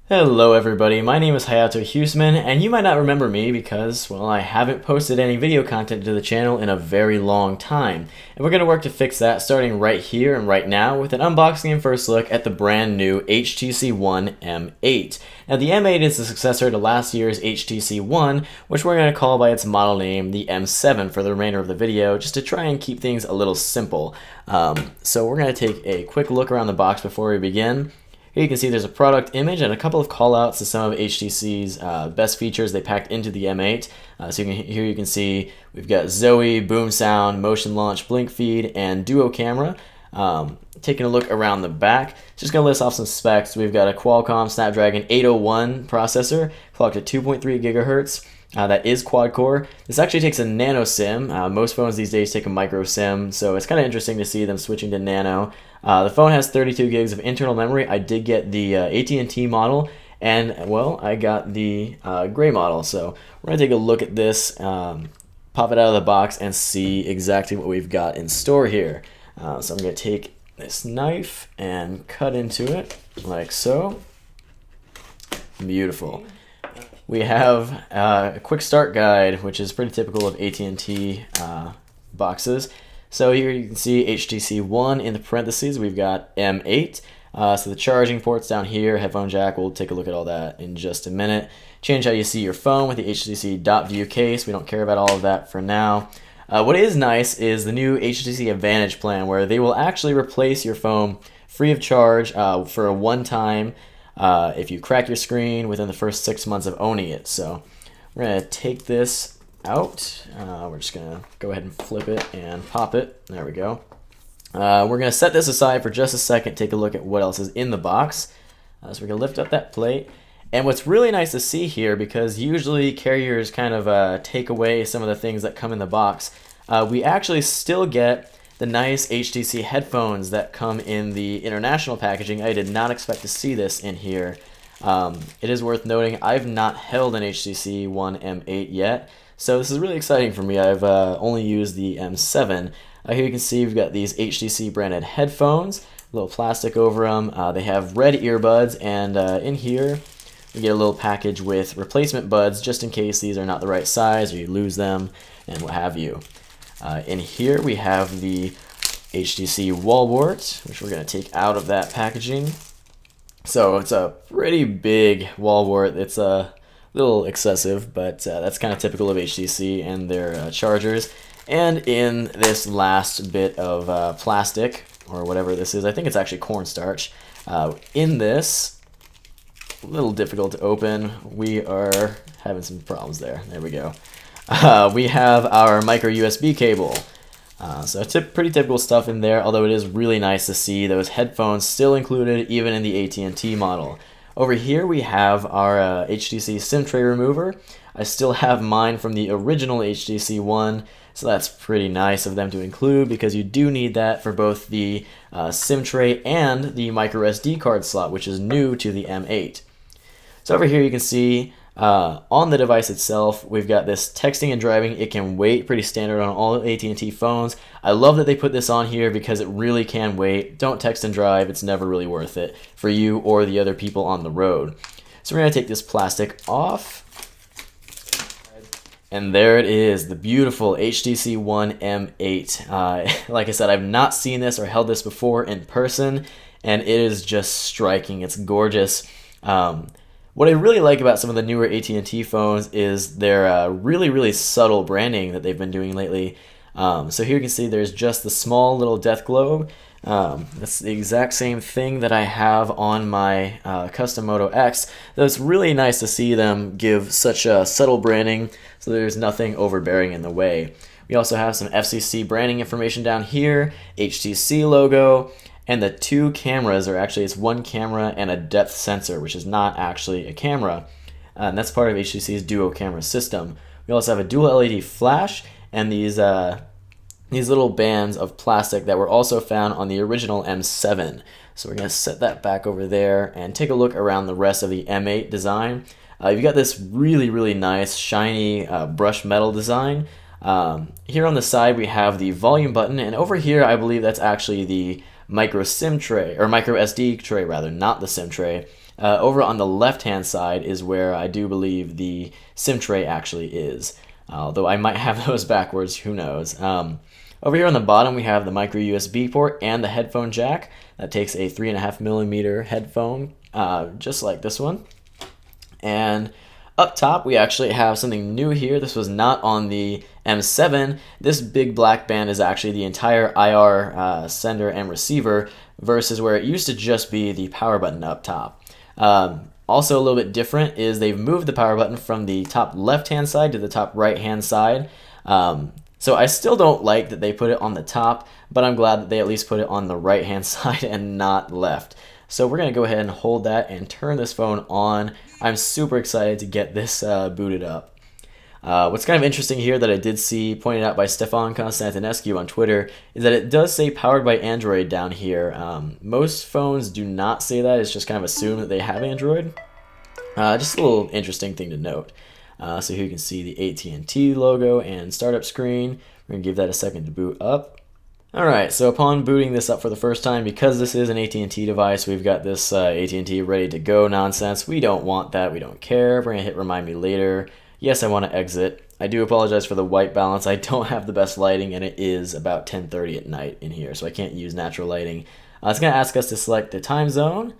Hello everybody, my name is Hayato At, and you might not remember me because, well, I haven't posted any video content to the channel in a very long time. And we're going to work to fix that starting right here and right now with an unboxing and first look at the brand new HTC One M8. Now the M8 is the successor to last year's HTC One, which we're going to call by its model name the M7 for the remainder of the video, just to try and keep things a little simple. So we're going to take a quick look around the box before we begin. Here you can see there's a product image and a couple of callouts to some of HTC's best features they packed into the M8. Here you can see we've got Zoe, boom sound, motion launch, blink feed, and duo camera. Taking a look around the back, just going to list off some specs. We've got a Qualcomm Snapdragon 801 processor, clocked at 2.3 gigahertz. That is quad core. This actually takes a nano SIM. Most phones these days take a micro SIM, so it's kind of interesting to see them switching to nano. The phone has 32 gigs of internal memory. I did get the AT&T model, and well, I got the gray model. So we're gonna take a look at this, pop it out of the box, and see exactly what we've got in store here. So I'm gonna take this knife and cut into it like so. Beautiful. We have a quick start guide, which is pretty typical of AT&T boxes. So here you can see HTC One in the parentheses. We've got M8. So the charging ports down here, headphone jack. We'll take a look at all that in just a minute. Change how you see your phone with the HTC Dot View case. We don't care about all of that for now. What is nice is the new HTC Advantage plan, where they will actually replace your phone free of charge for a one-time if you crack your screen within the first 6 months of owning it. So we're going to take this out. We're just going to go ahead and flip it and pop it. There we go. We're going to set this aside for just a second, take a look at what else is in the box. So we're going to lift up that plate. And what's really nice to see here, because usually carriers kind of take away some of the things that come in the box, we actually still get the nice HTC headphones that come in the international packaging. I did not expect to see this in here. It is worth noting I've not held an HTC One M8 yet, so this is really exciting for me. I've only used the M7. Here you can see we've got these HTC branded headphones, a little plastic over them. They have red earbuds, and in here we get a little package with replacement buds just in case these are not the right size or you lose them and what have you. In here we have the HTC wall wart, which we're going to take out of that packaging. So it's a pretty big wall wart. It's a little excessive, but that's kind of typical of HTC and their chargers. And in this last bit of plastic, or whatever this is, I think it's actually cornstarch. In this, a little difficult to open, we are having some problems there. There we go. We have our micro USB cable. So it's pretty typical stuff in there, although it is really nice to see those headphones still included even in the AT&T model. Over here we have our HTC SIM tray remover. I still have mine from the original HTC One, so that's pretty nice of them to include because you do need that for both the SIM tray and the micro SD card slot, which is new to the M8. So over here you can see on the device itself, we've got this texting and driving. It can wait, pretty standard on all AT&T phones. I love that they put this on here because it really can wait. Don't text and drive. It's never really worth it for you or the other people on the road. So we're going to take this plastic off. And there it is, the beautiful HTC One M8. Like I said, I've not seen this or held this before in person, and it is just striking. It's gorgeous. What I really like about some of the newer AT&T phones is their really subtle branding that they've been doing lately. So here you can see there's just the small little death globe. That's the exact same thing that I have on my custom Moto X. So it's really nice to see them give such a subtle branding so there's nothing overbearing in the way. We also have some FCC branding information down here, HTC logo, and the two cameras are actually, it's one camera and a depth sensor, which is not actually a camera. And that's part of HTC's duo camera system. We also have a dual LED flash and these little bands of plastic that were also found on the original M7. So we're going to set that back over there and take a look around the rest of the M8 design. You've got this really nice shiny brushed metal design. Here on the side we have the volume button, and over here I believe that's actually the micro SIM tray, or micro SD tray rather, not the SIM tray. Over on the left hand side is where I do believe the SIM tray actually is, although I might have those backwards, who knows. Over here on the bottom we have the micro USB port and the headphone jack. That takes a 3.5mm headphone, just like this one. And up top we actually have something new here. This was not on the M7. This big black band is actually the entire IR sender and receiver, versus where it used to just be the power button up top. Also a little bit different is they've moved the power button from the top left hand side to the top right hand side. So I still don't like that they put it on the top, but I'm glad that they at least put it on the right hand side and not left. So we're going to go ahead and hold that and turn this phone on. I'm super excited to get this booted up. What's kind of interesting here that I did see pointed out by Stefan Constantinescu on Twitter is that it does say powered by Android down here. Most phones do not say that. It's just kind of assumed that they have Android. Just a little interesting thing to note. So here you can see the AT&T logo and startup screen. We're going to give that a second to boot up. Alright, so upon booting this up for the first time, because this is an AT&T device, we've got this AT&T ready to go nonsense. We don't want that, we don't care. We're going to hit remind me later. Yes, I want to exit. I do apologize for the white balance. I don't have the best lighting, and it is about 10:30 at night in here, so I can't use natural lighting. It's going to ask us to select the time zone.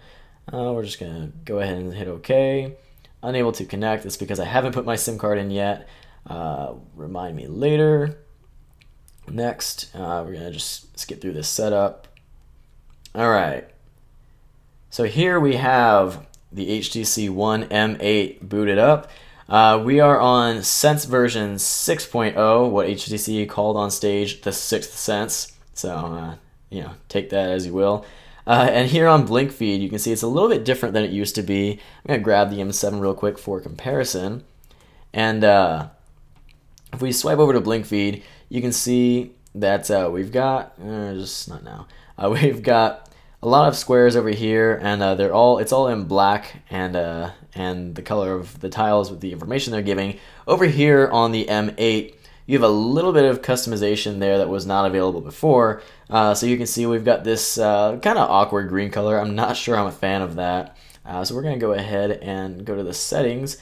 We're just going to go ahead and hit OK. Unable to connect. It's because I haven't put my SIM card in yet. Remind me later. Next, we're going to just skip through this setup. Alright. So here we have the HTC One M8 booted up. We are on Sense version 6.0, what HTC called on stage the sixth sense. So, take that as you will. And here on Blink Feed, you can see it's a little bit different than it used to be. I'm going to grab the M7 real quick for comparison. And if we swipe over to Blink Feed, you can see that we've got, not now, we've got a lot of squares over here, and it's all in black, and the color of the tiles with the information they're giving. Over here on the M8, you have a little bit of customization there that was not available before. So you can see we've got this kind of awkward green color. I'm not sure I'm a fan of that. So we're going to go ahead and go to the settings,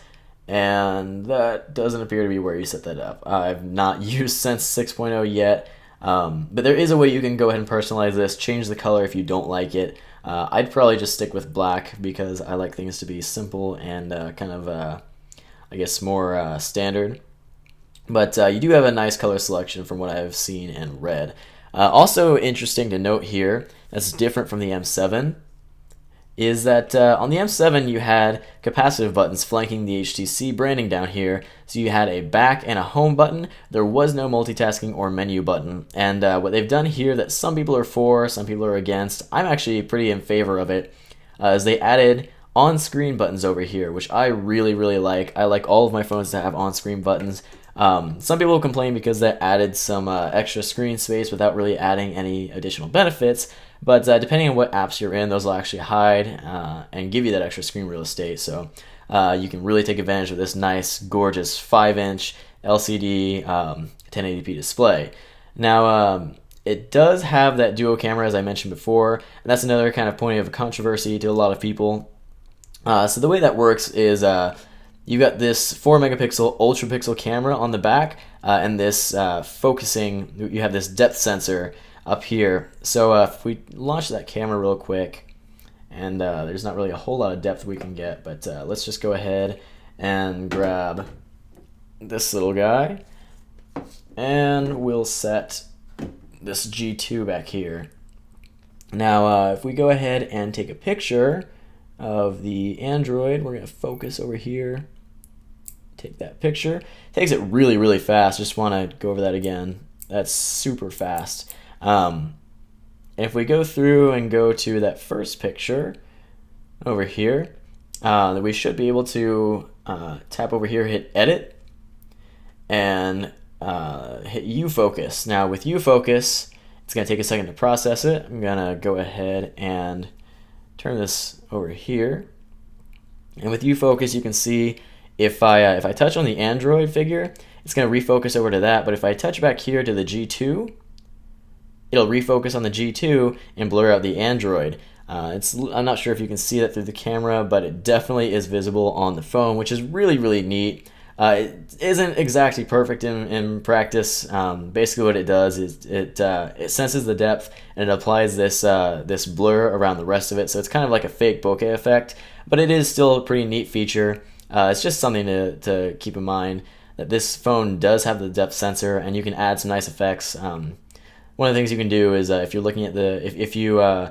and that doesn't appear to be where you set that up. I've not used Sense 6.0 yet, but there is a way you can go ahead and personalize this, change the color if you don't like it. I'd probably just stick with black because I like things to be simple and kind of, I guess, more standard. But you do have a nice color selection from what I've seen and read. Also interesting to note here, that's different from the M7, is that on the M7 you had capacitive buttons flanking the HTC branding down here. So you had a back and a home button. There was no multitasking or menu button. And what they've done here that some people are for, some people are against, I'm actually pretty in favor of it, is they added on-screen buttons over here, which I really, really like. I like all of my phones to have on-screen buttons. Some people complain because that added some extra screen space without really adding any additional benefits, but depending on what apps you're in, those will actually hide and give you that extra screen real estate, so you can really take advantage of this nice, gorgeous 5-inch LCD 1080p display. Now, it does have that dual camera, as I mentioned before, and that's another kind of point of controversy to a lot of people. So the way that works is you got this 4-megapixel ultra pixel camera on the back, and this focusing, you have this depth sensor up here. So if we launch that camera real quick, and there's not really a whole lot of depth we can get, but let's just go ahead and grab this little guy, and we'll set this G2 back here. Now if we go ahead and take a picture of the Android, we're going to focus over here. Take that picture. It takes it really, really fast. Just want to go over that again. That's super fast. And if we go through and go to that first picture over here, we should be able to tap over here, hit edit, and hit U-Focus. Now with U-Focus, it's going to take a second to process it. I'm going to go ahead and turn this over here. And with U-Focus, you can see if I touch on the Android figure, it's going to refocus over to that. But if I touch back here to the G2, it'll refocus on the G2 and blur out the Android. I'm not sure if you can see that through the camera, but it definitely is visible on the phone, which is really, really neat. It isn't exactly perfect in practice. Basically what it does is it senses the depth and it applies this blur around the rest of it, so it's kind of like a fake bokeh effect, but it is still a pretty neat feature. It's just something to keep in mind, that this phone does have the depth sensor and you can add some nice effects. One of the things you can do is if you're looking at if you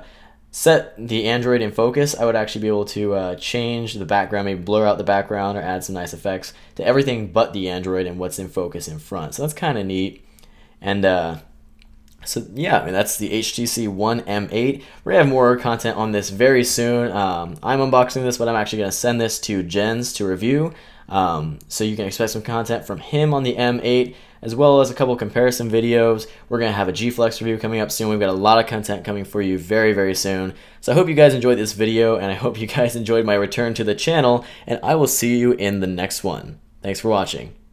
set the Android in focus, I would actually be able to change the background, maybe blur out the background or add some nice effects to everything but the Android and what's in focus in front. So that's kind of neat. And so yeah, I mean, that's the HTC One M8. We're gonna have more content on this very soon. I'm unboxing this, but I'm actually gonna send this to Jens to review. So you can expect some content from him on the M8, as well as a couple comparison videos. We're going to have a G-Flex review coming up soon. We've got a lot of content coming for you very, very soon. So I hope you guys enjoyed this video, and I hope you guys enjoyed my return to the channel, and I will see you in the next one. Thanks for watching.